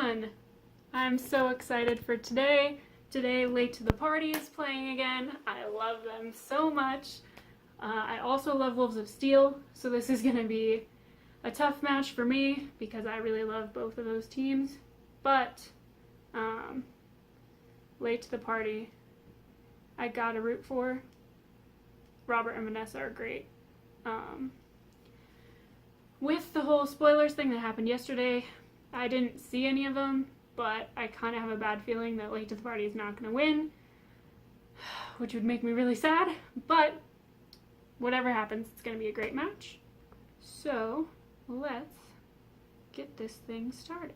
everyone! I'm so excited for today. Today, Late to the Party is playing again. I love them so much. I also love Wolves of Steel, so this is going to be a tough match for me because I really love both of those teams. But, Late to the Party, I gotta root for. Robert and Vanessa are great. With the whole spoilers thing that happened yesterday, I didn't see any of them, but I kind of have a bad feeling that Late to the Party is not going to win, which would make me really sad, but whatever happens, it's going to be a great match. So, let's get this thing started.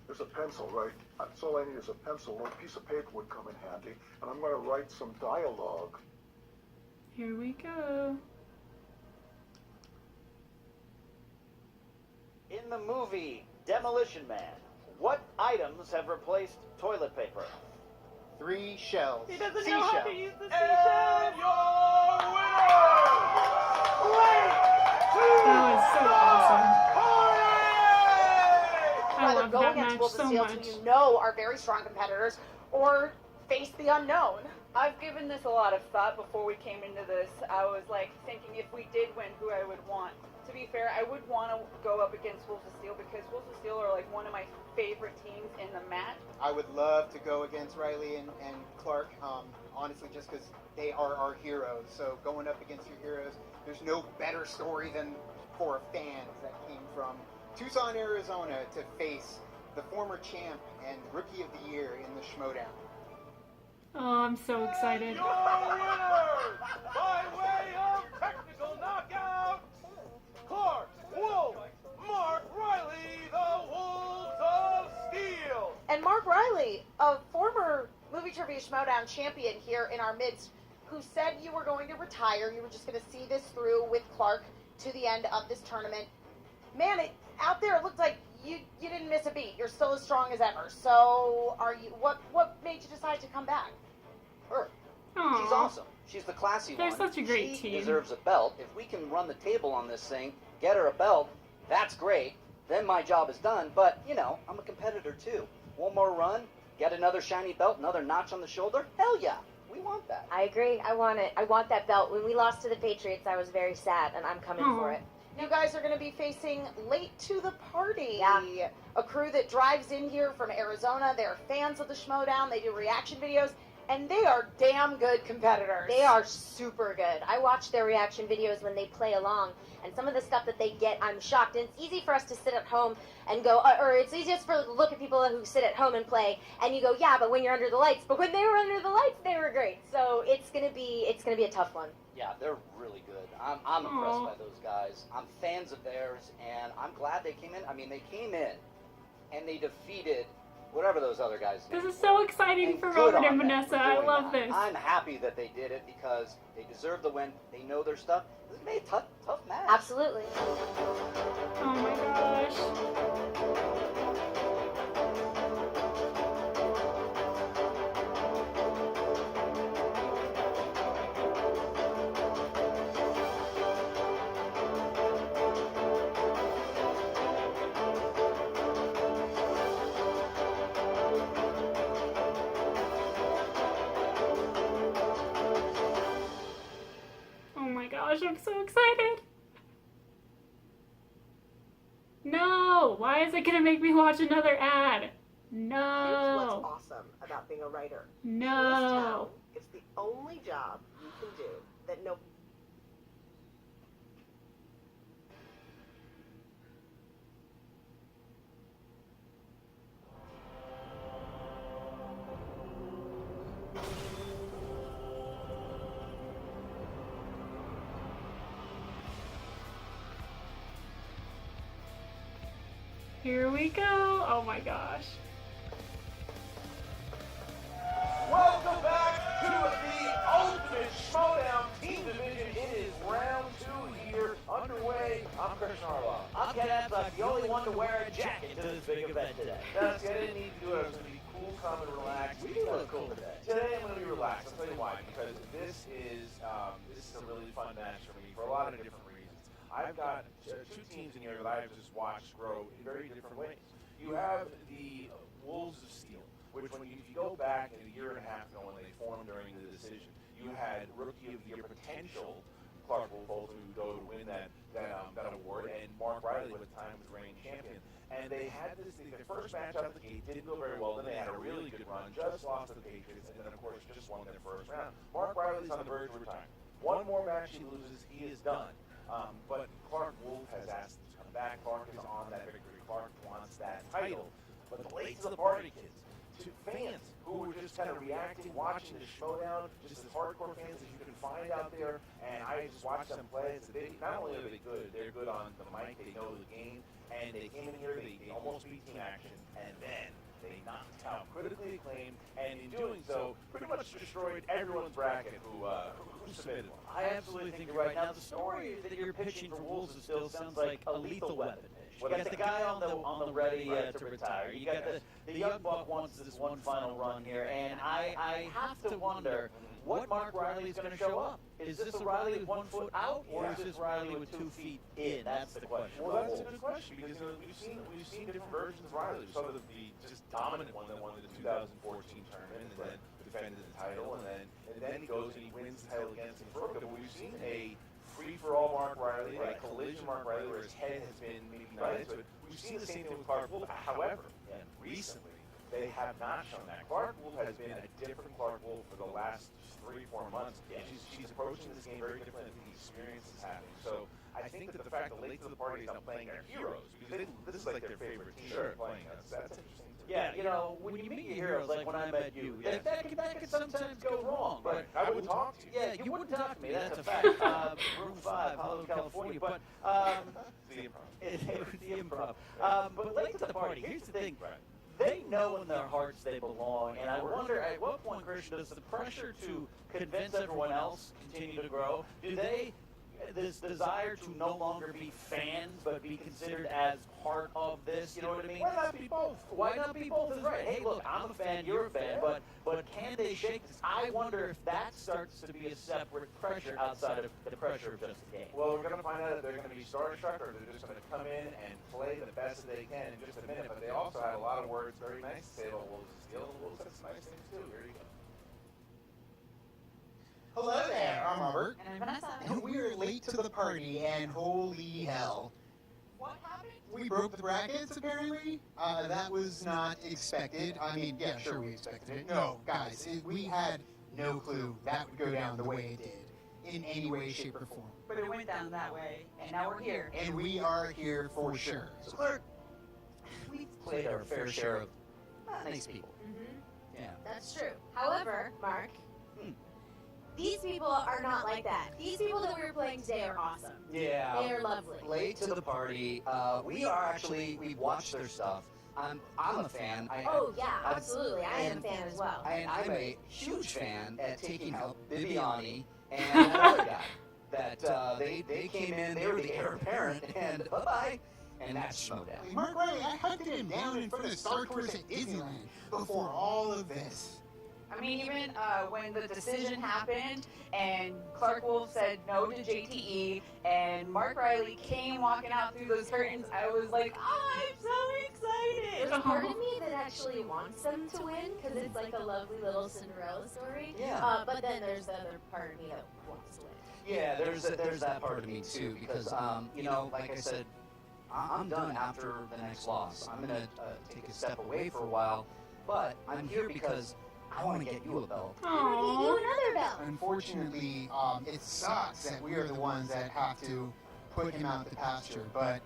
There's a pencil, right? That's all I need is a pencil. One piece of paper would come in handy, and I'm going to write some dialogue. Here we go. In the movie Demolition Man, what items have replaced toilet paper? 3 shells. He doesn't know Seashells. how to use the seashells. That was so awesome. I Either love go that against match Wolves of so Steel, much. who you know are very strong competitors, or face the unknown. I've given this a lot of thought before we came into this. I was like thinking if we did win, who I would want. To be fair, I would want to go up against Wolves of Steel because Wolves of Steel are like one of my favorite teams in the match. I would love to go against Riley and Clark, honestly, just because they are our heroes. So going up against your heroes, there's no better story than for fans that came from Tucson, Arizona to face the former champ and Rookie of the Year in the Schmoedown. Oh, I'm so excited. Your winner, by way of technical knockout, Clark Wolf, Mark Riley, the Wolves of Steel. And Mark Riley, a former Movie Trivia Schmoedown champion here in our midst, who said you were going to retire, you were just going to see this through with Clark to the end of this tournament. Man, out there it looked like you didn't miss a beat. You're still as strong as ever. So what made you decide to come back? Her. Aww. She's awesome. She's the classy They're one. such a great She team. deserves a belt. If we can run the table on this thing, get her a belt, that's great. Then my job is done. But, you know, I'm a competitor too. One more run, get another shiny belt, another notch on the shoulder. Hell yeah. We want that. I agree. I want it. I want that belt. When we lost to the Patriots, I was very sad, and I'm coming for it. You guys are going to be facing Late to the Party, Yeah. a crew that drives in here from Arizona. They're fans of the Schmoedown. They do reaction videos, and they are damn good competitors. They are super good. I watch their reaction videos when they play along, and some of the stuff that they get, I'm shocked. And it's easy for us to sit at home and go, or it's easiest for look at people who sit at home and play, and you go, yeah, but when you're under the lights. But when they were under the lights, they were great. So it's gonna be a tough one. Yeah, they're really good. I'm impressed by those guys. I'm fans of theirs, and I'm glad they came in. I mean, they came in, and they defeated whatever those other guys did. This is so exciting for good Robert on and them Vanessa. for I doing love that. this. I'm happy that they did it because they deserve the win. They know their stuff. This is going to be a tough match. Absolutely. Oh my gosh. Oh my gosh, I'm so excited. No! Why is it gonna make me watch another ad? Here's No! what's awesome about being a writer. No! It's the only job you can do that no. Here we go! Oh my gosh. Welcome back to the Ultimate Schmoedown Team Division. It is round 2 here underway. I'm Chris Harlow. I'm Ken Apslock, the only one to wear a jacket to this big event today. That's good. I didn't need to do it. I was going to be cool, calm, and relaxed. We cool today? Today I'm going to be relaxed. I'll tell you why. Because this is a really fun match for me for a lot of different reasons. I've got two teams in here that I've just watched grow in very different ways. You have the Wolves of Steel, which if you go back a year and a half ago when they formed during the decision, you had Rookie of the Year potential Clark Wolf to go to win that award, and Mark Riley at the time was reigning champion. And they had their first match out of the gate didn't go very well. Then they had a really good run, just lost to the Patriots, and then of course just won their first round. Mark Riley's on the verge of retirement. One more match he loses, he is done. But Clark Wolf has asked him to come back. Clark is on that victory. Clark wants that title. But the late to the party kids, to fans who were just kind of reacting, watching the Schmoedown, just as hardcore fans as you can find out there, and I just watched them play. So not only are they good, they're good on the mic, they know the game, and they came in here, they almost beat Team Action, and then they knocked out Critically Acclaimed, and in doing so, pretty much destroyed everyone's bracket who submitted one. I absolutely think you're right. Now, the story that you're pitching for Wolves of Steel sounds like a Lethal Weapon pitch. You got the guy on the ready to retire. You got the young buck wants this one final run here, and I have to wonder what Mark Riley's going to show up. Is this a Riley with 1 foot out, or is this Riley with 2 feet in? That's the question. Well, that's a good question because we've seen different versions of Riley. We saw the just dominant one that won the 2014 tournament and then defended the title, and then he goes and he wins the title against Brook. But we've seen a free-for-all Mark Riley, a collision Mark Riley where his head has been maybe united to it. We've seen the same thing with Clark Wolf. However, recently they have not shown that. Clark Wolf has been a different Clark Wolf for the last 3-4 months. And she's approaching this game very differently. The experience is happening. So I think that the fact that late to the party is now playing their heroes, because this is like their favorite team playing us. That's interesting. Yeah, when you meet your heroes, like when I met you, that can sometimes go wrong. Right. I wouldn't talk to you. Yeah, you wouldn't talk to me. That's a fact. Room 5, Hollywood, California. But It's the improv. the improv. But late to the party. Here's the thing. They know in their hearts they belong, and I wonder at what point, Christian, does the pressure to convince everyone else continue to grow? Do they, this desire to no longer be fans but be considered as part of this, you know what I mean? Why not be both? Why not be both is right. Hey, look, I'm a fan, you're a fan, but can they shake this? I wonder if that starts to be a separate pressure outside of the pressure of just the game. Well, we're going to find out if they're going to be starstruck or they're just going to come in and play the best that they can in just a minute. But they also had a lot of words very nice to say about Wolves of Steel. Wolves had some nice things too. Here you go. Hello there, I'm Robert. And I'm Vanessa. And we are late to the party, and holy hell. What happened? We broke the brackets, apparently. That was not expected. I mean, yeah, sure, we expected it. No, guys, we had no clue that would go down the way it did, in any way, shape, or form. But it went down that way, and now we're here. And we are here for sure. So, Clark, we've played our fair share of nice people. Mm-hmm. Yeah. That's true. However, Mark, these people are not like that. These people that we're playing today are awesome. Yeah. They are lovely. Late to the party. We watched their stuff. I'm a fan. Oh, yeah, absolutely. I am a fan as well. And I'm a huge fan at taking out Bibiani and another guy. That they came in, they were the heir apparent, and bye-bye. And that's Schmoedown. Mark Riley, I hunted him down in front of Star Tours at Disneyland before all of this. I mean, even when the decision happened and Clark Wolf said no to JTE and Mark Riley came walking out through those curtains, I was like, oh, I'm so excited. There's a part of me that actually wants them to win because it's like a lovely little Cinderella story. Yeah. But then there's the other part of me that wants to win. Yeah, there's that part of me too, because like I said, I'm done after the next loss. I'm gonna take a step away for a while, but I'm here because I want to get you a belt. I want to get you another belt. Unfortunately, it sucks that we are the ones that have to put him out the pasture, but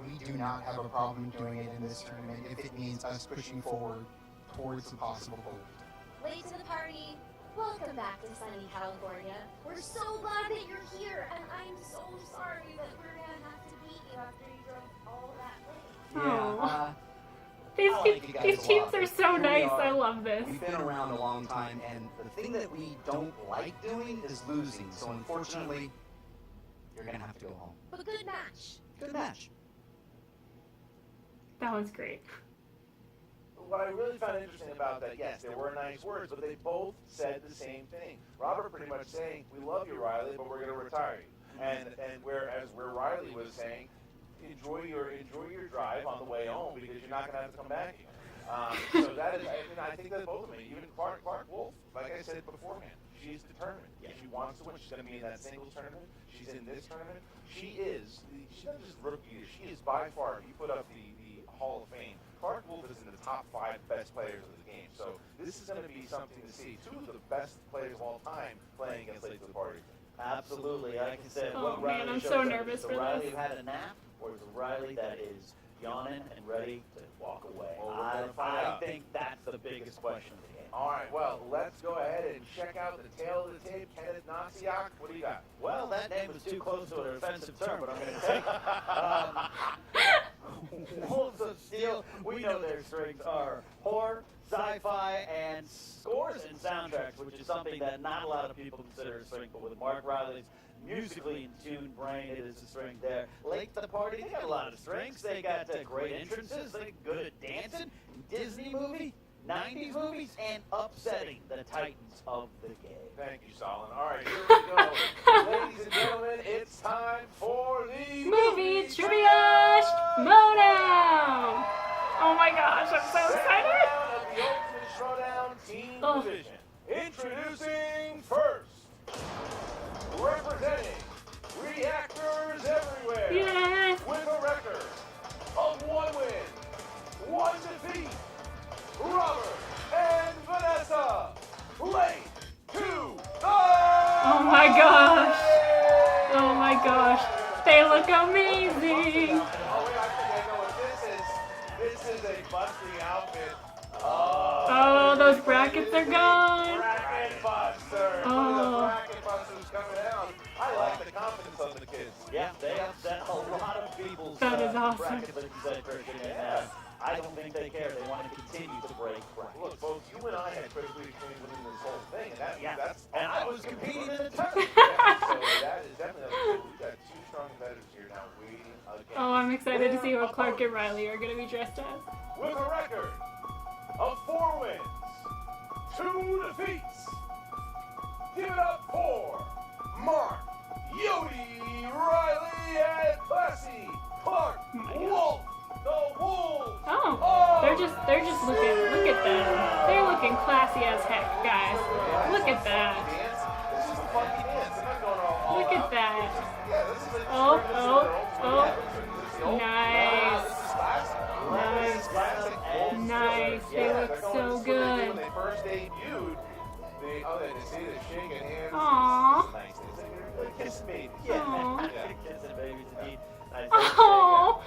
we do not have a problem doing it in this tournament if it means us pushing forward towards the possible gold. Late to the party. Welcome back to sunny California. We're so glad that you're here, and I'm so sorry that we're gonna have to beat you after you drove all that way. Yeah. These teams are so nice. I love this. We've been around a long time, and the thing that we don't like doing is losing. So unfortunately, you're gonna have to go home. But good match. Good match. That was great. what I really found interesting about that, yes, there were nice words, but they both said the same thing. Robert pretty much saying, we love you, Riley, but we're going to retire you. And whereas where Riley was saying, enjoy your drive on the way home because you're not going to have to come back again. So that is, I think that both of them, even Clark Wolf, like I said beforehand, she's determined. Yeah, she wants to win. She's going to be in that singles tournament. She's in this tournament. She's not just rookie. She is by far, if you put up the Hall of Fame, Clark Wolf is in the top 5 best players of the game. So this is going to be something to see. 2 of the best players of all time playing against Late to the Party. Absolutely. Like I said, Oh, what man, Riley I'm shows so us, nervous is the for Riley this. who had a nap, or is the Riley that is yawning and ready to walk away? Well, we're gonna find I out. think that's the biggest question of the game. All right, well, let's go ahead and check out the tail of the tape. Kenneth Nasiak, what do you got? Well, that name was too close to an offensive term, but I'm going to take it. Wolves of Steel, we know their strengths are horror, sci-fi, and scores and soundtracks, which is something that not a lot of people consider a strength, but with Mark Riley's musically in tune brain, it is a strength there. Late to the Party, they got a lot of strengths. They got great entrances, they're good at dancing, Disney movie, 90s movies, and upsetting the titans of the game. Thank you, Solon. All right, here we go. Ladies and gentlemen, it's time for the Movie Trivia Schmoedown! Oh my gosh, I'm so second excited! round of the Ultimate Schmoedown Team Oh. Division. Introducing first, representing Reactors Everywhere, Yes! with a record of 1 win, 1 defeat, Robert and Vanessa, Late to the Oh my gosh! Oh my gosh! They look amazing! Oh, wait, I think I know what this is. This is a busty outfit. Oh, those brackets are gone! Bracket Buster. Oh. Look at the Bracket Busters coming out. I like the confidence of the kids. Yeah, they upset a lot of people's That is awesome. bracket version, and I don't think they care. They want to continue to break brackets. Look, both you and I had critically acclaimed winning this whole thing, and that's and I was competing in the tournament. yeah, so that is definitely we've got 2 strong competitors here now waiting again. Oh, I'm excited to see what Clark and Riley are going to be dressed as. With a record of 4 wins, 2 defeats. Give it up for Mark, Yodi, Riley, and Classy Clark Wolf, the Wolves. Oh, they're just looking, look at them. They're looking classy as heck, guys. Look at that. This is a funky dance. They're not going all Look at out. that. Yeah, this is like Oh, this is oh, their old oh. yeah, this is the old- Nice. This is classic. Nice. This is classic old Nice. school. They Yeah, look they're going- so this is what they good. did when they first debuted. They see the shaking hands. Aww. This is nice. It's like they're kissing babies. Aw. Kids and babies, indeed. Oh.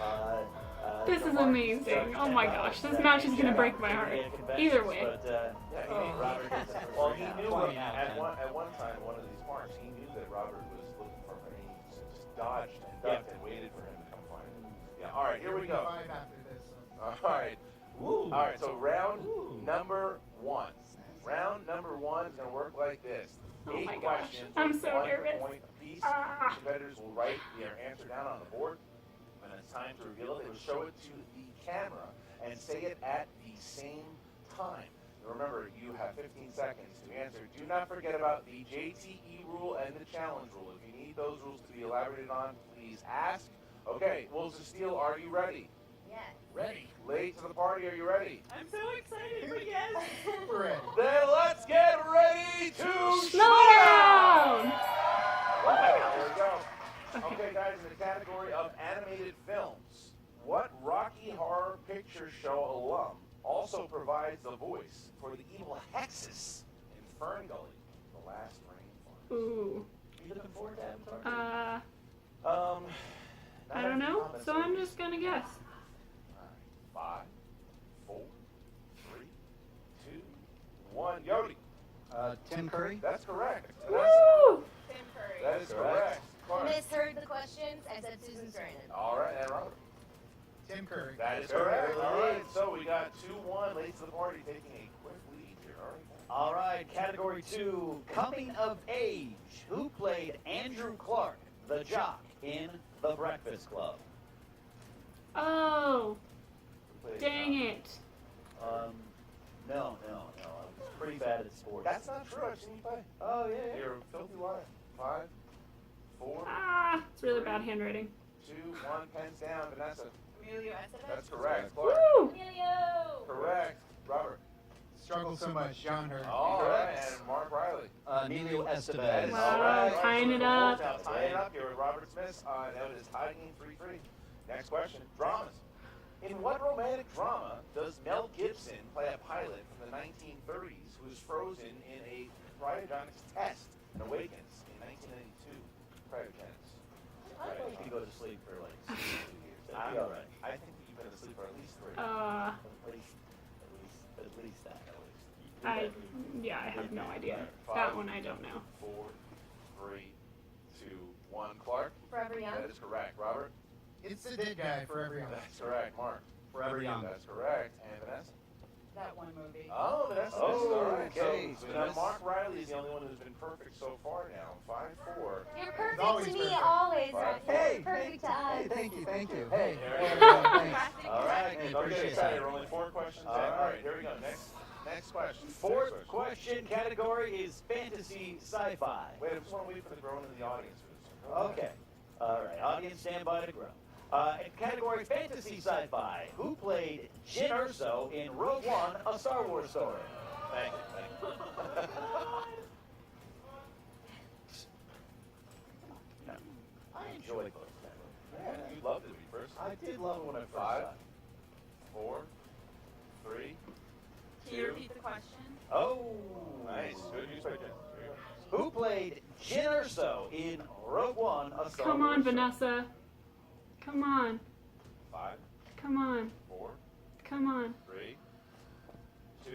This So is Mark amazing. started Oh my out gosh, this with match is gonna that break my heart. Either way. But, Yeah, he made Robert gets the first Well, ring he out. knew 20 out of at 10. one time, one of these marks, he knew that Robert was looking for him. And he just dodged and ducked and waited for him to come find him. Yeah, all right, here we go. 5 after this. All right. Woo. All right, so round number 1. Round number 1 is going to work like this. Oh 8 my gosh, questions. I'm with so 1 nervous. point apiece. Ah. Competitors will write their answer down on the board. When it's time to reveal it, they will show it to the camera and say it at the same time. And remember, you have 15 seconds to answer. Do not forget about the JTE rule and the challenge rule. If you need those rules to be elaborated on, please ask. Okay, Wolves of Steel, are you ready? Yes. Ready. Late to the party, are you ready? I'm so excited for yes. Super ready. Then let's get ready to Schmoedown! There we go. Okay, guys, in the category of animated films, what Rocky Horror Picture Show alum also provides the voice for the evil Hexus in Ferngully, The Last Rainforest? Ooh. Are you looking forward to Avatar? I don't know, so I'm just gonna guess. 5, 4, 3, 2, 1. Yodi. Tim Curry? That's correct. Woo! Tim Curry. That is correct. Clark. Misheard the questions. I said Susan Sarandon. All right, and Robert. Tim Curry. That is correct. All right, so we got 2-1. Late to the party, taking a quick lead here. All right. All right, category 2, coming of age. Who played Andrew Clark, the jock, in The Breakfast Club? Oh, dang it. No. I was pretty bad at sports. That's not true. I've seen you play. Oh, yeah. You're a filthy liar. 5, 4, Ah, it's really bad handwriting. 2, 1, pens down. Vanessa. Emilio Estevez. That's correct. Clark. Woo! Emilio! Correct. Robert. Struggle so much, John Hurt. All right. And Mark Riley. Emilio Estevez. That is Wow, all right. tying it up. Now tying it up here with Robert Smith. Now it is tied game 3-3. Next question. Dramas. In what romantic drama does Mel Gibson play a pilot from the 1930s who is frozen in a cryogenics test and awakens in 1992? Cryogenics. I'd like to go to sleep for like 2 years. That'd be all right. I think that you've been asleep for at least 3. At least that. I have no idea. That one I don't know. 4, 3, 2, 1. Clark. Forever Young. That is correct. Robert. It's the dead guy, Forever Young. That's correct. Mark. Forever Young. That's correct. And Vanessa. That one movie. Oh, Vanessa. Oh, all right. okay. So now Mark Riley is the only one who's been perfect so far now. 5-4. You're perfect always to me, perfect. always. Right. Hey, Perfect to us. Thank you. Hey. Thanks. All right. Don't get Appreciate excited. that. We're only 4 questions in. All All right, right. here we go. Next question. Fourth question category is fantasy sci-fi. Wait, I just want to wait for the groan in the audience for this. Okay. All right. Audience, stand by to grow. In category fantasy sci-fi, who played Jyn Erso in Rogue One, a Star Wars story? Thank you. I enjoy both categories. Yeah, you loved it to be first. I did love it when I first 5, saw it. 4, 3. Can you repeat the question? Oh, Nice. Good use by Jen. Here you go. Who played Jyn Erso in Rogue One, a Star Come Wars on, story? Vanessa. Come on. 5, Come on. 4, Come on. 3, 2,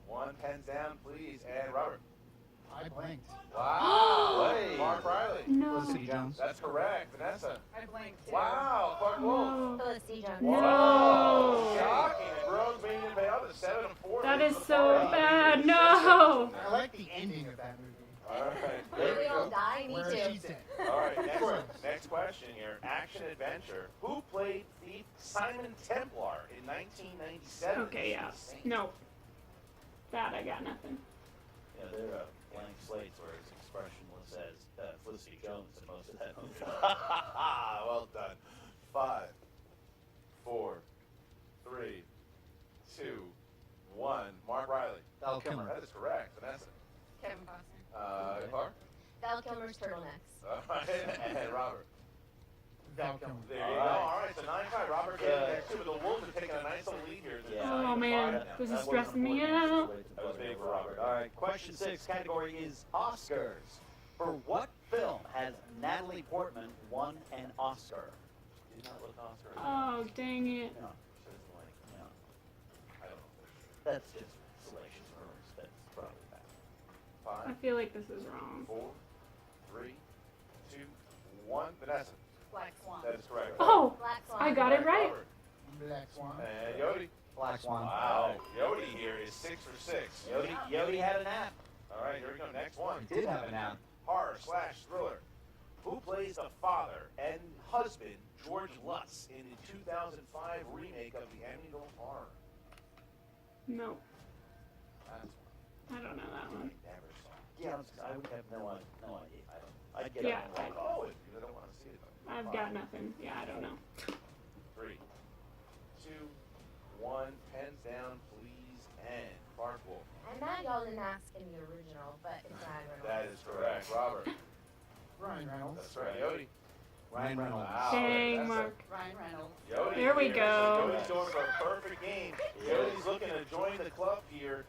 1. Pens down, please. And Robert. I blanked. Wow. Hey. Mark Riley. No. Felicity Jones. That's correct. Vanessa. I blanked too. Wow. Clark Wolf. No. Felicity Jones. Whoa. No. Shocking. The Groans being in out at 7-4. That leads is the so party. bad. No. I like the ending of that movie. All right. Did we all die? Me Where too. she's dead. All right, Spoilers. next question here. Action adventure. Who played Thief Simon Templar in 1997? Okay, yeah. No. That I got nothing. Yeah, they're blank slates where it's expressionless as Felicity Jones in most of that movie. Well done. 5, 4, 3, 2, 1. Mark Riley. Val Kilmer. That is correct. Vanessa. Kevin Costner. Clark. Val Kilmer's turtlenecks. All right. And Robert. Val Kilmer. There you go. All right, so 9-5. Robert getting there too, but the Wolves are taking a nice little lead here. It's Yeah. Oh 9-5 man, now. this is That stressing me wasn't out. important. That was big for Robert. All right, question 6 category is Oscars. For what film has Natalie Portman won an Oscar? Did not look Oscar. Oh, dang it. No, no, I don't know. that's just salacious rumors. That's probably bad. I 5, feel like this is wrong. 4, 3, 2, 1. Vanessa. Black Swan. That is correct. Oh, Black Swan. I got it right. Robert. Black Swan. And Yodi. Black Swan. Wow. Yodi here is 6 for 6. Yodi had an app. All right, here we go. Next one. Did have an app. Horror/thriller. Who plays the father and husband, George Lutz, in the 2005 remake of the Amityville Horror? No. That's I don't know that one one. I never saw. Yeah, I would have no idea. I'd get Yeah. it. I know it because I don't want to see it. Though. I've got nothing. Yeah, I don't know. 3, 2, 1. Pens down, please. And Clark Wolf. I'm mad y'all didn't ask in the original, but it's Ryan Reynolds. That is correct. Robert. Ryan Reynolds. That's right. Yodi. Ryan Reynolds. Wow. Dang, Vanessa. Mark. Ryan Reynolds. Yodi There we here. go. Yodi's going for a perfect game. Yodi's looking to join the club here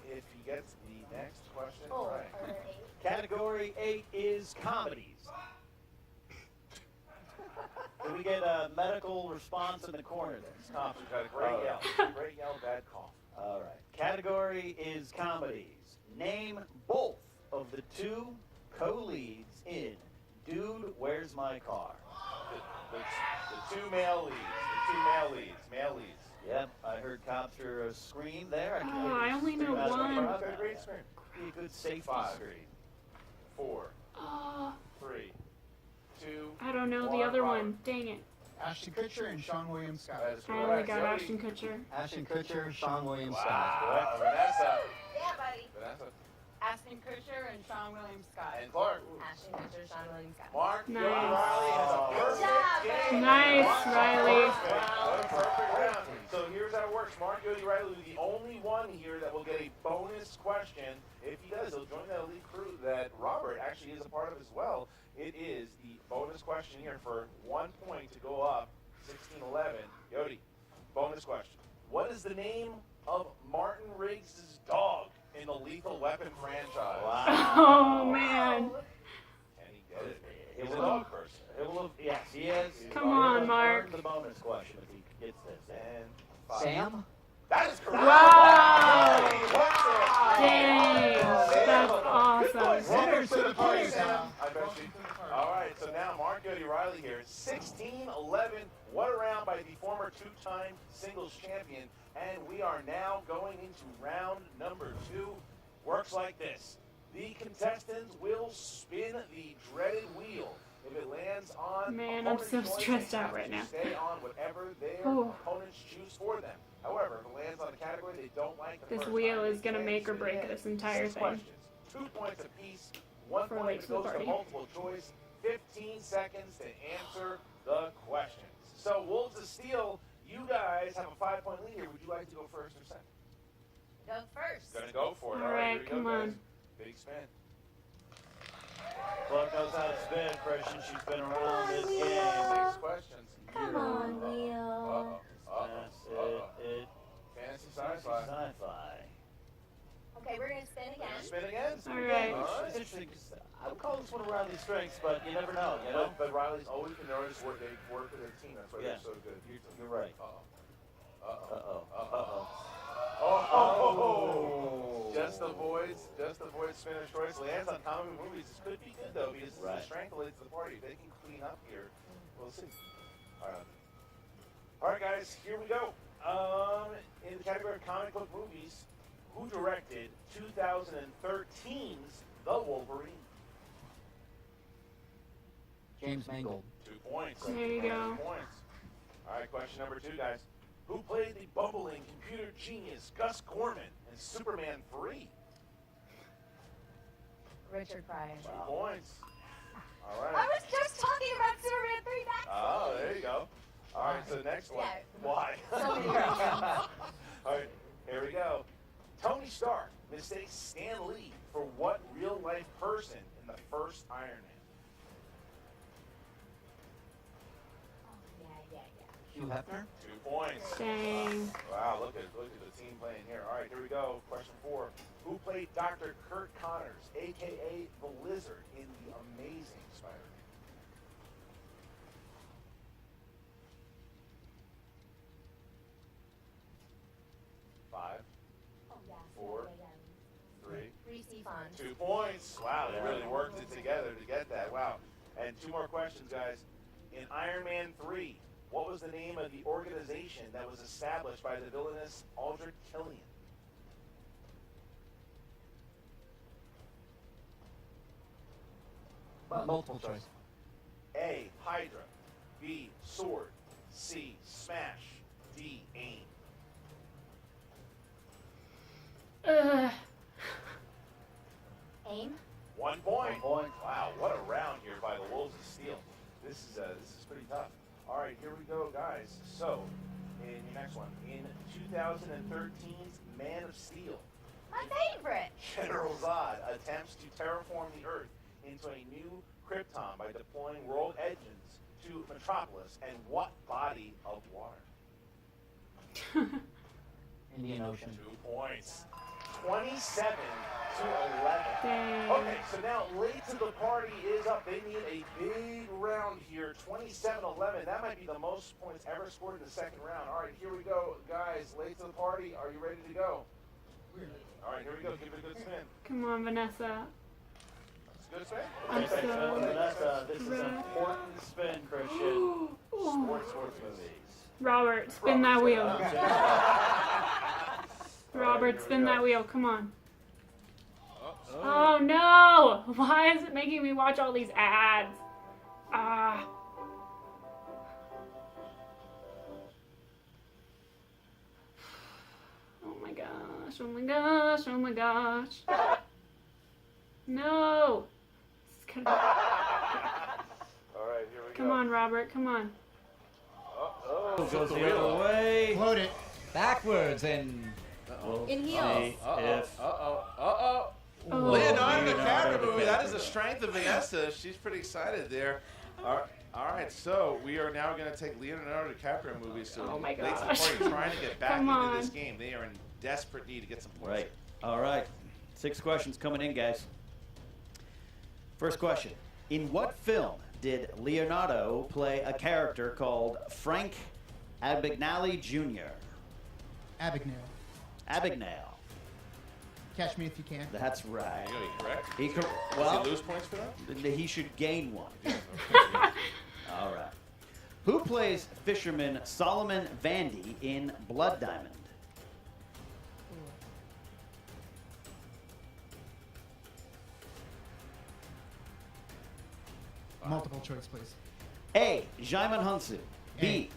if he gets the next question Oh, right. or 8. Category 8 is comedies. Can we get a medical response in the corner there? Thompson got a great yell. Great yell, bad cough. All right. Category is comedies. Name both of the 2 co-leads in Dude, Where's My Car? The 2 male leads. The 2 male leads. Male leads. Yep, I heard Copter scream there. Oh, I only know one. Got a great screen. Be a good safety 5, screen. 4, Oh, 3, 2. I don't know the One. other Robert. one. Dang it. Ashton Kutcher and Sean William Scott. That is I only correct. got Jody. Ashton Kutcher. Ashton Kutcher, Sean William Wow, Scott. Vanessa. Yeah, buddy. Vanessa. Ashton Kutcher and Sean William Scott. And Clark. Ashton Kutcher, Sean William Scott. Mark. Nice. Jody Riley has a perfect job, game. Nice, Riley. What a perfect round. So here's how it works. Mark Jody Riley will be the only one here that will get a bonus question. If he does, he'll join that elite crew that Robert actually is a part of as well. It is the bonus question here for 1 point to go up, 16-11. Yodi, bonus question. What is the name of Martin Riggs' dog in the Lethal Weapon franchise? Oh, man. Can he get it? It He's a will- dog person. It will, yes, he is. Come on, He'll Mark. earn the bonus question if he gets this. And 5. Sam? That is correct. Wow. Wow. Dang. That's awesome. Welcome to the party, Sam. I bet you. All right, so now Mark Jody Riley here, 16-11. What a round by the former two-time singles champion. And we are now going into round number 2. Works like this. The contestants will spin the dreaded wheel. If it lands on Man, I'm opponent's so choice, stressed they out have right to now. Stay on whatever their Ooh. opponents choose for them. However, if it lands on a category they don't like, the This first wheel time, is they gonna can make or spin break again. this entire 6 thing. questions, 2 points apiece. 1 For point late if to it the goes to party. multiple choice. 15 seconds to answer the questions. So Wolves of Steel, you guys have a 5-point lead here. Would you like to go first or second? Go first. Gonna go for it. All All right, right, here we come go, on. guys. Big spin. Clark knows how to spin, Christian. She's been around this game. 6 questions. Come on, Wheel. Uh-oh. It Fantasy sci-fi. sci-fi. Sci-fi. Okay, we're gonna spin Gonna again. spin again. All right. It's interesting 'cause I would call this one of Riley's strengths, but you never know, you know? But Riley's always been there. They work with their team. That's why Yeah. they're so good. You're right. Uh-oh. Uh-oh. Uh-oh. Uh-oh. Oh! Just avoids spinner's choice. Lands on common movies. This could be good though because Right. the strength leads to the party. If they can clean up here, we'll see. All right, guys, here we go. In the category of comic book movies, who directed 2013's The Wolverine? James Mangold. 2 points. There you go. 2 points. All right, question number 2, guys. Who played the bumbling computer genius Gus Gorman in Superman 3? Richard Pryor. 2 points. All right. I was just talking about Superman 3 back. Oh, there you go. All right, so next one. Yeah. Why? So many girls. All right, here we go. Tony Stark mistakes Stan Lee for what real-life person in the first Iron Man? Yeah. Hugh Hefner? 2 points. Dang. Wow, look at the team playing here. All right, here we go. Question 4. Who played Dr. Kurt Connors, a.k.a. the Lizard, in The Amazing Spider-Man? Five, Oh, yeah. 4, 3, Reese Ifans. 2 points. Wow, they really worked it together to get that. Wow. And 2 more questions, guys. In Iron Man 3, what was the name of the organization that was established by the villainous Aldrich Killian? Multiple choice. A. Hydra. B. Sword. C. Smash. D. AIM. Ugh. AIM. 1 point. 1 point. Wow, what a round here by the Wolves of Steel. This is pretty tough. All right, here we go, guys. So, in your next one, in 2013's Man of Steel, My favorite. General Zod attempts to terraform the Earth into a new Krypton by deploying world engines to Metropolis and what body of water? Indian Ocean. 2 points. 27 to 11. Dang. Okay, so now late to the party is up. They need a big round here. 27-11. That might be the most points ever scored in the second round. All right, here we go. Guys, late to the party. Are you ready to go? All right, here we go. Give it a good spin. Come on, Vanessa. It's a good spin. I'm Okay, so Vanessa, this is an stressed. important spin, Christian. Sports movies. Robert, spin that wheel. Robert, spin that wheel. Come on. Oh no! Why is it making me watch all these ads? Ah. gosh, oh my gosh, oh my gosh. No! This is kind of... All right, here we Come go. on, Robert, come on. Goes the other way. Float it. Backwards and... In heels. Oh. Leonardo DiCaprio, that is the strength of Vanessa. She's pretty excited there. All right, so we are now going to take Leonardo DiCaprio movies to Oh my late to the gosh. party, trying to get back Come into on. this game. They are in desperate need to get some points. Right. All right. 6 questions coming in, guys. First question. In what film did Leonardo play a character called Frank Abagnale Jr.? Abagnale. Abagnale. Catch me if you can. That's right. Are you correct? Well, Does he lose points for that? he should gain one. All right. Who plays fisherman Solomon Vandy in Blood Diamond? Multiple choice, please. A. Jaimin Hunsu. B.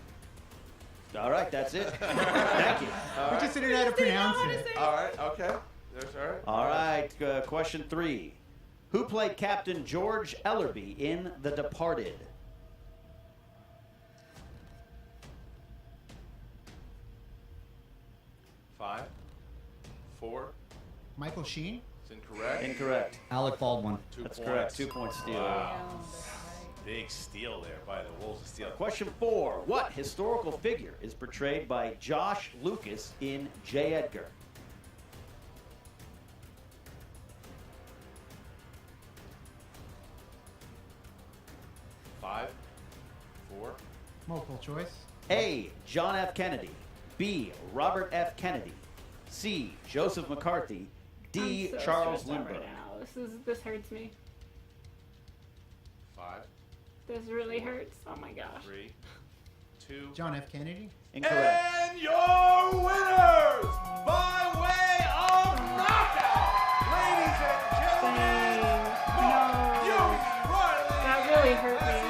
All right, that's it. Thank you. We just didn't know how to pronounce it. All right, okay. There's all right. All right, question 3. Who played Captain George Ellerby in The Departed? Five, 4. Michael Sheen. It's incorrect. Incorrect. Alec Baldwin. 2 That's points. correct. 2 point steal. Wow. Big steal there by the Wolves of Steel. Question 4. What historical figure is portrayed by Josh Lucas in J. Edgar? Five, 4. Multiple choice. A. John F. Kennedy. B. Robert F. Kennedy. C. Joseph McCarthy. D. I'm so Charles stressed out Lindbergh. right now. This hurts me. 5, This really hurts. Oh my gosh. 3, 2. John F. Kennedy. Incorrect. And your winners by way of knockout, ladies and gentlemen, Dang. No. That really hurt me.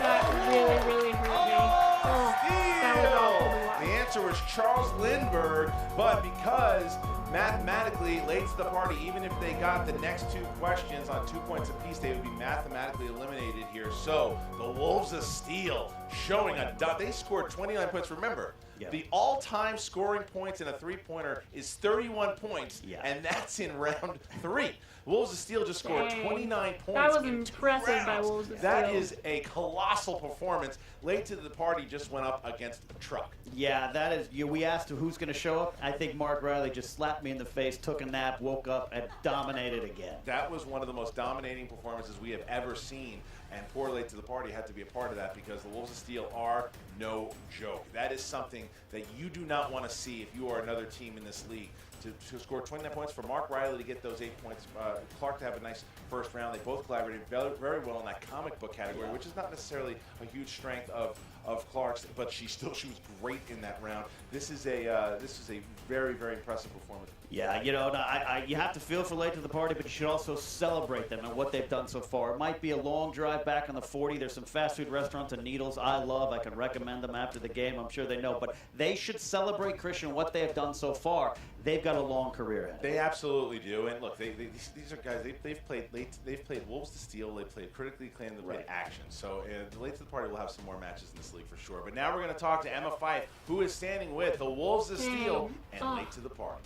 That really hurt me. Oh, that was awful to watch. The answer was Charles Lindbergh, but because mathematically, late to the party, even if they got the next 2 questions on 2 points apiece, they would be mathematically eliminated here. So the Wolves of Steel showing they scored 29 points. Remember, Yeah. the all-time scoring points in a three-pointer is 31 points, Yeah. and that's in round 3. Wolves of Steel just scored Dang. 29 points. That was in 2 impressive by rounds. Wolves of That Steel. is a colossal performance. Late to the party just went up against a truck. Yeah, that is. We asked who's going to show up. I think Mark Riley just slapped me in the face, took a nap, woke up, and dominated again. That was one of the most dominating performances we have ever seen, and poor Late to the Party had to be a part of that because the Wolves of Steel are no joke. That is something that you do not want to see if you are another team in this league. To score 29 points, for Mark Riley to get those 8 points, Clark to have a nice first round. They both collaborated very, very well in that comic book category, which is not necessarily a huge strength of Clark's, but she was great in that round. This is a very, very impressive performance. Yeah, you have to feel for Late to the Party, but you should also celebrate them and what they've done so far. It might be a long drive back on the 40. There's some fast food restaurants in Needles I love. I can recommend them after the game. I'm sure they know. But they should celebrate, Christian, what they have done so far. They've got a long career ahead. They absolutely do, and look, these are guys. They've played Wolves to Steel. They played critically acclaimed. They played action. So the Late to the Party will have some more matches in this league for sure. But now we're going to talk to Emma Fife, who is standing with the Wolves of Steel and Late to the Party.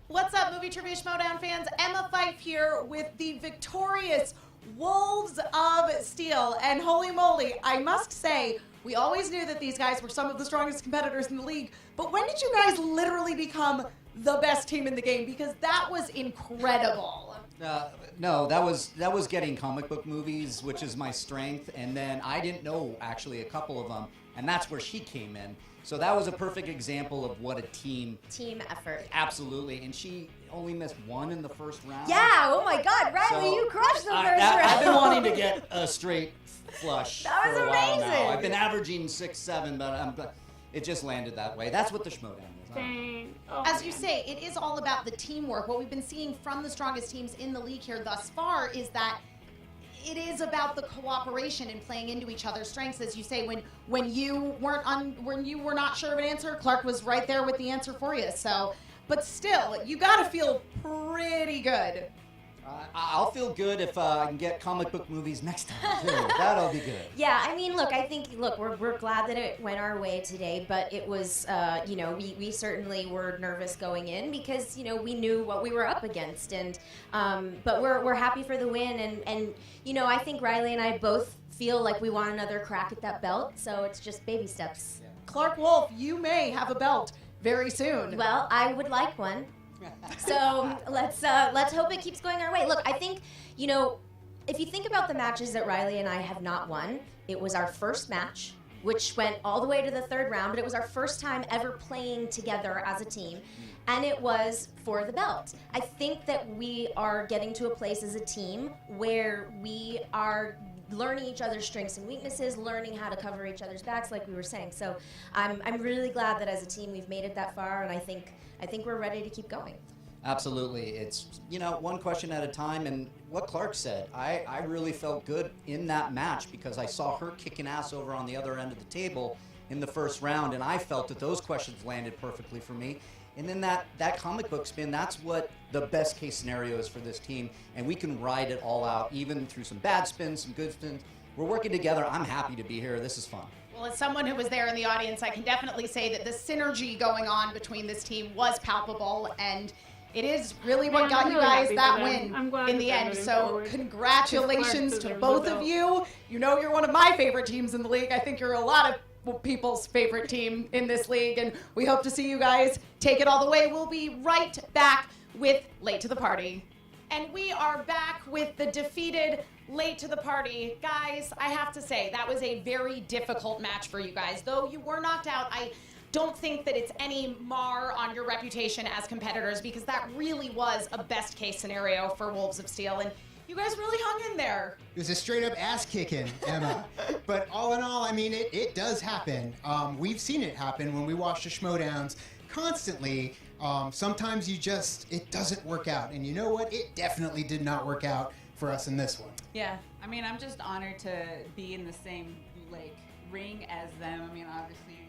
What's up, Movie Trivia Schmoedown fans? Emma Fife here with the victorious Wolves of Steel. And holy moly, I must say, we always knew that these guys were some of the strongest competitors in the league. But when did you guys literally become the best team in the game? Because that was incredible. No, that was getting comic book movies, which is my strength, and then I didn't know actually a couple of them, and that's where she came in. So that was a perfect example of what a team effort. Absolutely, and she only missed 1 in the first round. Yeah, oh my God, Riley, So, you crushed the first round. I've been wanting to get a straight flush That was for a while now. amazing. I've been averaging 6, 7, but it just landed that way. That's what the Schmoedown is. Dang. Oh, As you say, it is all about the teamwork. What we've been seeing from the strongest teams in the league here thus far is that it is about the cooperation and playing into each other's strengths. As you say, when you were not sure of an answer, Clark was right there with the answer for you. So but still, you gotta feel pretty good. I'll feel good if I can get comic book movies next time, too. That'll be good. Yeah, I mean, look, we're glad that it went our way today, but it was, we certainly were nervous going in because, we knew what we were up against, and, but we're happy for the win, and, I think Riley and I both feel like we want another crack at that belt, so it's just baby steps. Clark Wolf, you may have a belt very soon. Well, I would like one. So let's hope it keeps going our way. Look, I think, if you think about the matches that Riley and I have not won, it was our first match, which went all the way to the third round, but it was our first time ever playing together as a team, and it was for the belt. I think that we are getting to a place as a team where we are learning each other's strengths and weaknesses, learning how to cover each other's backs, like we were saying. So I'm really glad that as a team we've made it that far, and I think we're ready to keep going. Absolutely. It's, one question at a time. And what Clark said, I really felt good in that match because I saw her kicking ass over on the other end of the table in the first round, and I felt that those questions landed perfectly for me. And then that comic book spin, that's what the best case scenario is for this team, and we can ride it all out, even through some bad spins, some good spins. We're working together. I'm happy to be here. This is fun. Well, as someone who was there in the audience, I can definitely say that the synergy going on between this team was palpable, and it is really what got you guys that win in the end. So congratulations to both of you. You're one of my favorite teams in the league. I think you're a lot of people's favorite team in this league, and we hope to see you guys take it all the way. We'll be right back with Late to the Party. And we are back with the defeated Late to the Party. Guys, I have to say, that was a very difficult match for you guys. Though you were knocked out, I don't think that it's any mar on your reputation as competitors, because that really was a best case scenario for Wolves of Steel, and you guys really hung in there. It was a straight up ass kicking, Emma. But all in all, it does happen. We've seen it happen when we watch the Schmoedowns constantly. Sometimes it doesn't work out. And you know what? It definitely did not work out for us in this one. Yeah, I'm just honored to be in the same ring as them. Obviously,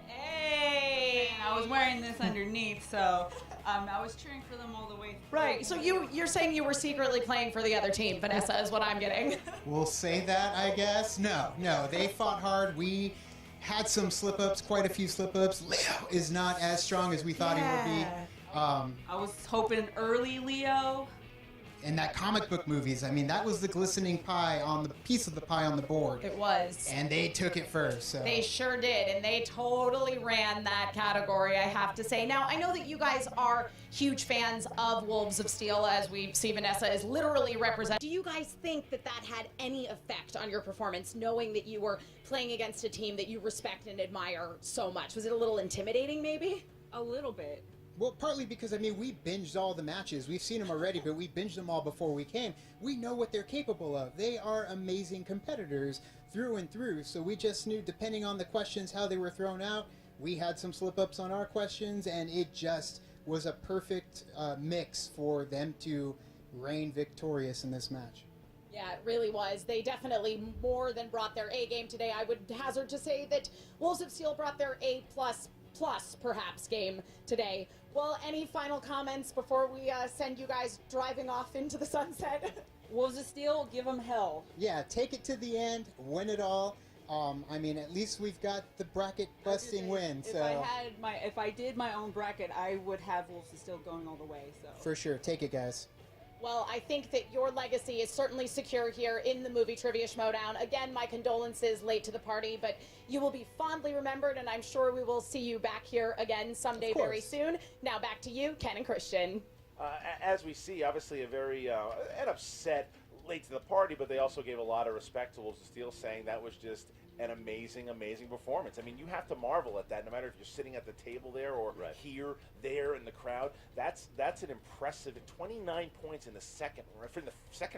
hey, I was wearing this underneath, so I was cheering for them all the way through. Right. So you're saying you were secretly playing for the other team, Vanessa, is what I'm getting. We'll say that, I guess. No, they fought hard. We had some slip-ups, quite a few slip-ups. Leo is not as strong as we thought he would be. I was hoping early Leo. And that comic book movies, that was the glistening piece of the pie on the board. It was. And they took it first. So. They sure did, and they totally ran that category, I have to say. Now, I know that you guys are huge fans of Wolves of Steel, as we see Vanessa is literally representing. Do you guys think that had any effect on your performance, knowing that you were playing against a team that you respect and admire so much? Was it a little intimidating, maybe? A little bit. Well, partly because, we binged all the matches. We've seen them already, but we binged them all before we came. We know what they're capable of. They are amazing competitors through and through, so we just knew, depending on the questions, how they were thrown out, we had some slip-ups on our questions, and it just was a perfect mix for them to reign victorious in this match. Yeah, it really was. They definitely more than brought their A game today. I would hazard to say that Wolves of Steel brought their A++ perhaps game today. Well, any final comments before we send you guys driving off into the sunset? Wolves of Steel, give them hell. Yeah, take it to the end, win it all. At least we've got the bracket busting win. So if I did my own bracket, I would have Wolves of Steel going all the way. So for sure, take it, guys. Well, I think that your legacy is certainly secure here in the movie Trivia Schmoedown. Again, my condolences late to the party, but you will be fondly remembered, and I'm sure we will see you back here again someday very soon. Now back to you, Ken and Christian. As we see, obviously a very an upset late to the party, but they also gave a lot of respect to Wolves of Steel, saying that was just an amazing performance. You have to marvel at that, no matter if you're sitting at the table there or here, there in the crowd. That's an impressive 29 points in the second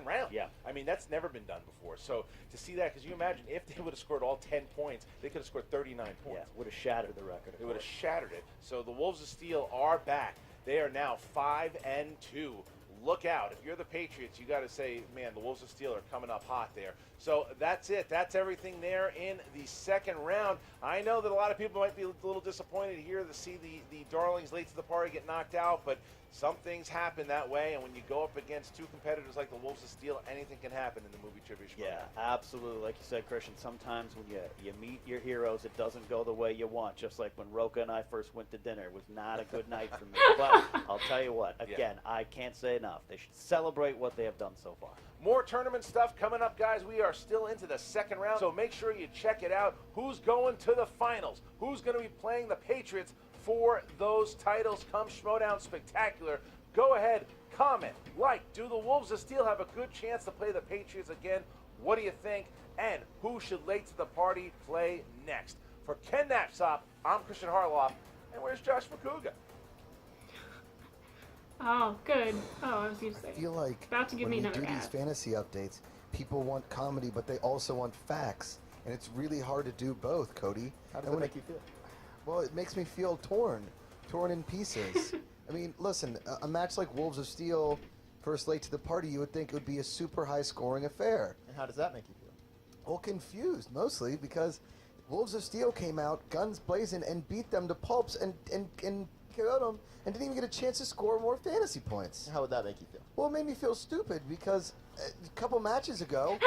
round. Yeah. That's never been done before. So to see that, because you imagine if they would have scored all 10 points, they could have scored 39 points. Yeah, would have shattered the record. It would have shattered it. So the Wolves of Steel are back. They are now 5-2. look out. If you're the Patriots, you got to say, man, the Wolves of Steel are coming up hot there. So that's it. That's everything there in the second round. I know that a lot of people might be a little disappointed here to see the Darlings late to the party get knocked out, but some things happen that way, and when you go up against two competitors like the Wolves of Steel, anything can happen in the movie trivia show. Yeah, absolutely. Like you said, Christian, sometimes when you meet your heroes, it doesn't go the way you want. Just like when Roka and I first went to dinner. It was not a good night for me. But I'll tell you what, again, I can't say enough. They should celebrate what they have done so far. More tournament stuff coming up, guys. We are still into the second round, so make sure you check it out. Who's going to the finals? Who's going to be playing the Patriots for those titles come Schmoedown Spectacular? Go ahead, comment, like. Do the Wolves of Steel have a good chance to play the Patriots again? What do you think? And who should late to the party play next? For Ken Knapsop, I'm Christian Harloff, and where's Josh McCouga? Oh, good. Oh, I was going to say. I feel like about to give me when we another do these ad. fantasy updates, people want comedy, but they also want facts. And it's really hard to do both, Cody. How does that make you feel? Well, it makes me feel torn in pieces. I mean, listen, a match like Wolves of Steel, first late to the party, you would think it would be a super high-scoring affair. And how does that make you feel? Well, confused, mostly, because Wolves of Steel came out, guns blazing, and beat them to pulps and killed them, and didn't even get a chance to score more fantasy points. How would that make you feel? Well, it made me feel stupid, because a couple matches ago,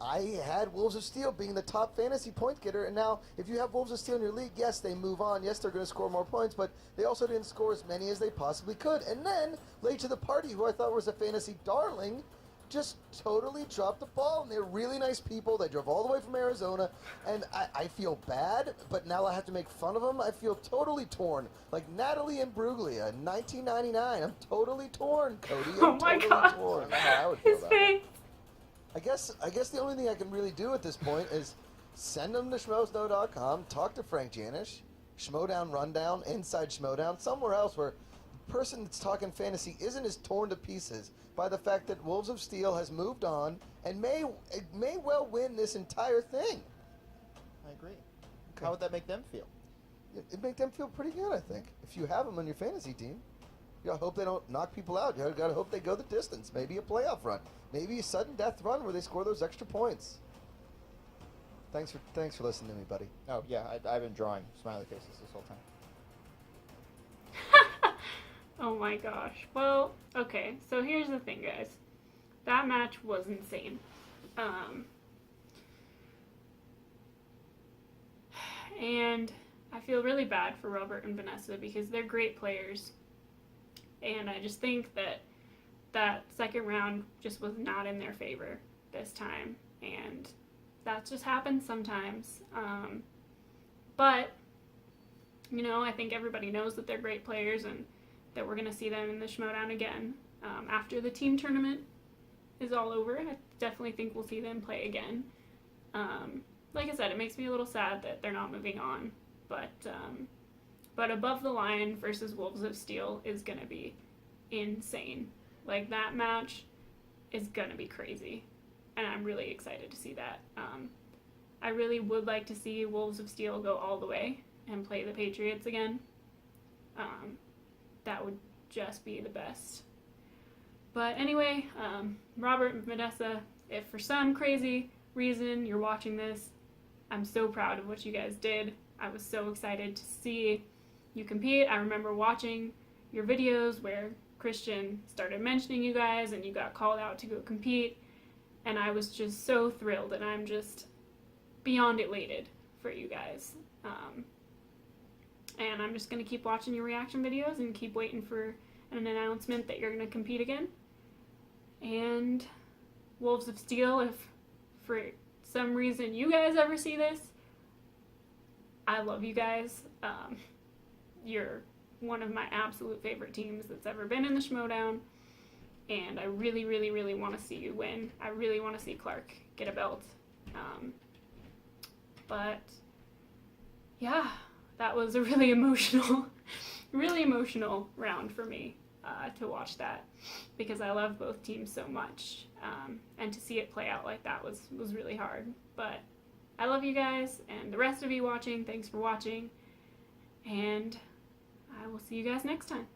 I had Wolves of Steel being the top fantasy point getter, and now if you have Wolves of Steel in your league, yes, they move on. Yes, they're going to score more points, but they also didn't score as many as they possibly could. And then, late to the party, who I thought was a fantasy darling, just totally dropped the ball. And they're really nice people. They drove all the way from Arizona, and I feel bad, but now I have to make fun of them. I feel totally torn. Like Natalie Imbruglia in 1999. I'm totally torn, Cody. I'm totally torn. I don't know how I would feel about it. I guess the only thing I can really do at this point is send them to schmoesnow.com, talk to Frank Janish, Schmoedown Rundown, Inside Schmoedown, somewhere else where the person that's talking fantasy isn't as torn to pieces by the fact that Wolves of Steel has moved on and may well win this entire thing. I agree. How would that make them feel? It'd make them feel pretty good, I think. If you have them on your fantasy team, you gotta hope they don't knock people out. You gotta hope they go the distance. Maybe a playoff run. Maybe a sudden death run where they score those extra points. Thanks for listening to me, buddy. Oh, yeah, I've been drawing smiley faces this whole time. Oh my gosh. Well, okay, so here's the thing, guys. That match was insane. And I feel really bad for Robert and Vanessa because they're great players. And I just think that second round just was not in their favor this time. And that just happens sometimes. But, you know, I think everybody knows that they're great players and that we're going to see them in the Schmoedown again. After the team tournament is all over, I definitely think we'll see them play again. Like I said, it makes me a little sad that they're not moving on. But Above the Line versus Wolves of Steel is going to be insane. Like, that match is going to be crazy. And I'm really excited to see that. I really would like to see Wolves of Steel go all the way and play the Patriots again. That would just be the best. But anyway, Robert and Vanessa, if for some crazy reason you're watching this, I'm so proud of what you guys did. I was so excited to see you compete. I remember watching your videos where Christian started mentioning you guys and you got called out to go compete. And I was just so thrilled, and I'm just beyond elated for you guys. And I'm just going to keep watching your reaction videos and keep waiting for an announcement that you're going to compete again. And Wolves of Steel, if for some reason you guys ever see this, I love you guys. You're one of my absolute favorite teams that's ever been in the Schmoedown. And I really, really, really want to see you win. I really want to see Clark get a belt. But yeah, that was a really emotional round for me to watch that because I love both teams so much. And to see it play out like that was really hard. But I love you guys, and the rest of you watching, thanks for watching. And I will see you guys next time.